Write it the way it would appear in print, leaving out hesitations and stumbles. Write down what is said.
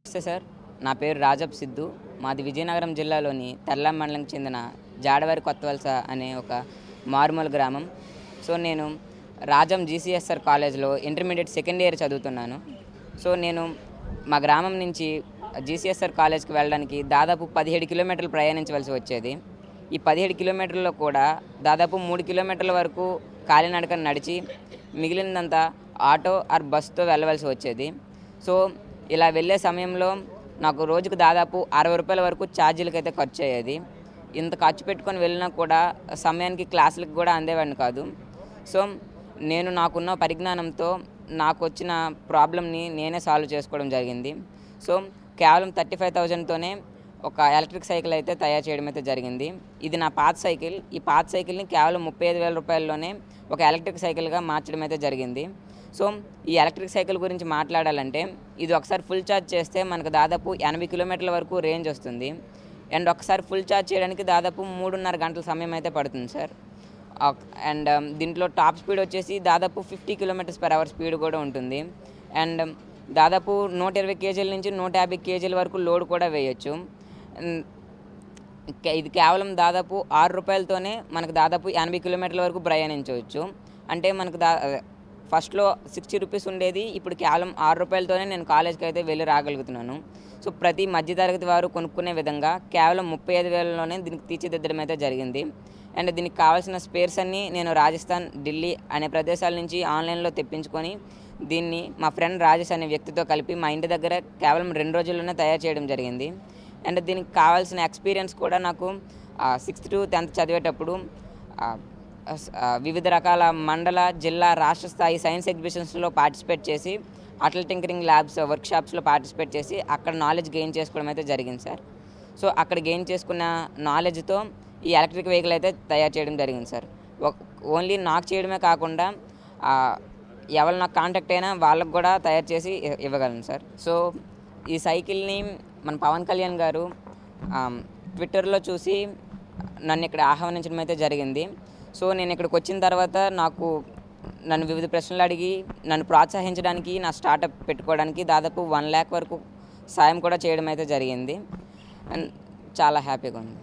నమస్తే సార్. నా పేరు రాజప్ సిద్ధు. మాది విజయనగరం జిల్లాలోని తెల్లాం మండలంకి చెందిన జాడవారి కొత్తవలస అనే ఒక మారుమూల గ్రామం. సో నేను రాజం జీసీఎస్ఆర్ కాలేజ్లో ఇంటర్మీడియట్ సెకండ్ ఇయర్ చదువుతున్నాను. సో నేను మా గ్రామం నుంచి జీసీఎస్ఆర్ కాలేజ్కి వెళ్ళడానికి దాదాపు 17 కిలోమీటర్లు ప్రయాణించవలసి వచ్చేది. ఈ 17 కిలోమీటర్లలో కూడా దాదాపు 3 కిలోమీటర్ల వరకు కాలినడకన నడిచి మిగిలినంతా ఆటో ఆర్ బస్సుతో వెళ్ళవలసి వచ్చేది. సో ఇలా వెళ్ళే సమయంలో నాకు రోజుకు దాదాపు 60 రూపాయల వరకు ఛార్జీలకి అయితే ఖర్చు అయ్యేది. ఇంత ఖర్చు పెట్టుకొని వెళ్ళినా కూడా సమయానికి క్లాసులకు కూడా అందేవాడిని కాదు. సో నేను నాకున్న పరిజ్ఞానంతో నాకు వచ్చిన ప్రాబ్లమ్ని నేనే సాల్వ్ చేసుకోవడం జరిగింది. సో కేవలం 35,000తోనే ఒక ఎలక్ట్రిక్ సైకిల్ అయితే తయారు చేయడం అయితే జరిగింది. ఇది నా పాత సైకిల్. ఈ పాత సైకిల్ని కేవలం 35,000 రూపాయల్లోనే ఒక ఎలక్ట్రిక్ సైకిల్గా మార్చడం అయితే జరిగింది. సో ఈ ఎలక్ట్రిక్ సైకిల్ గురించి మాట్లాడాలంటే ఇది ఒకసారి ఫుల్ ఛార్జ్ చేస్తే మనకు దాదాపు 80 కిలోమీటర్ల వరకు రేంజ్ వస్తుంది. అండ్ ఒకసారి ఫుల్ ఛార్జ్ చేయడానికి దాదాపు 3.5 గంటల సమయం అయితే పడుతుంది సార్. అండ్ దీంట్లో టాప్ స్పీడ్ వచ్చేసి దాదాపు 50 km/h స్పీడ్ కూడా ఉంటుంది. అండ్ దాదాపు 120 కేజీల నుంచి 150 కేజీల వరకు లోడ్ కూడా వేయచ్చు. ఇది కేవలం దాదాపు 6 రూపాయలతోనే మనకు దాదాపు 80 కిలోమీటర్ల వరకు ప్రయాణించవచ్చు. అంటే మనకు ఫస్ట్లో 60 రూపీస్ ఉండేది, ఇప్పుడు కేవలం 6 రూపాయలతోనే నేను కాలేజ్కి అయితే వెళ్ళి రాగలుగుతున్నాను. సో ప్రతి మధ్యతరగతి వారు కొనుక్కునే విధంగా కేవలం 35,000లోనే దీనికి తీర్చిదిద్దడం అయితే జరిగింది. అండ్ దీనికి కావాల్సిన స్పేర్స్ అన్నీ నేను రాజస్థాన్, ఢిల్లీ అనే ప్రదేశాల నుంచి ఆన్లైన్లో తెప్పించుకొని దీన్ని మా ఫ్రెండ్ రాజేష్ అనే వ్యక్తితో కలిపి మా ఇంటి దగ్గర కేవలం 2 రోజుల్లోనే తయారు చేయడం జరిగింది. అండ్ దీనికి కావాల్సిన ఎక్స్పీరియన్స్ కూడా నాకు 6th to 10th చదివేటప్పుడు వివిధ రకాల మండల, జిల్లా, రాష్ట్ర స్థాయి సైన్స్ ఎగ్జిబిషన్స్లో పార్టిసిపేట్ చేసి అటల్ టింకరింగ్ ల్యాబ్స్ వర్క్షాప్స్లో పార్టిసిపేట్ చేసి అక్కడ నాలెడ్జ్ గెయిన్ చేసుకోవడం అయితే జరిగింది సార్. సో అక్కడ గెయిన్ చేసుకున్న నాలెడ్జ్తో ఈ ఎలక్ట్రిక్ వెహికల్ అయితే తయారు చేయడం జరిగింది సార్. ఓన్లీ నాకు చేయడమే కాకుండా ఎవరు నాకు కాంటాక్ట్ అయినా వాళ్ళకు కూడా తయారు చేసి ఇవ్వగలను సార్. సో ఈ సైకిల్ని మన పవన్ కళ్యాణ్ గారు ట్విట్టర్లో చూసి నన్ను ఇక్కడ ఆహ్వానించడం అయితే జరిగింది. సో నేను ఇక్కడికి వచ్చిన తర్వాత నన్ను వివిధ ప్రశ్నలు అడిగి నన్ను ప్రోత్సహించడానికి, నా స్టార్టప్ పెట్టుకోవడానికి దాదాపు 1 lakh వరకు సాయం కూడా చేయడం అయితే జరిగింది. అండ్ చాలా హ్యాపీగా ఉంది.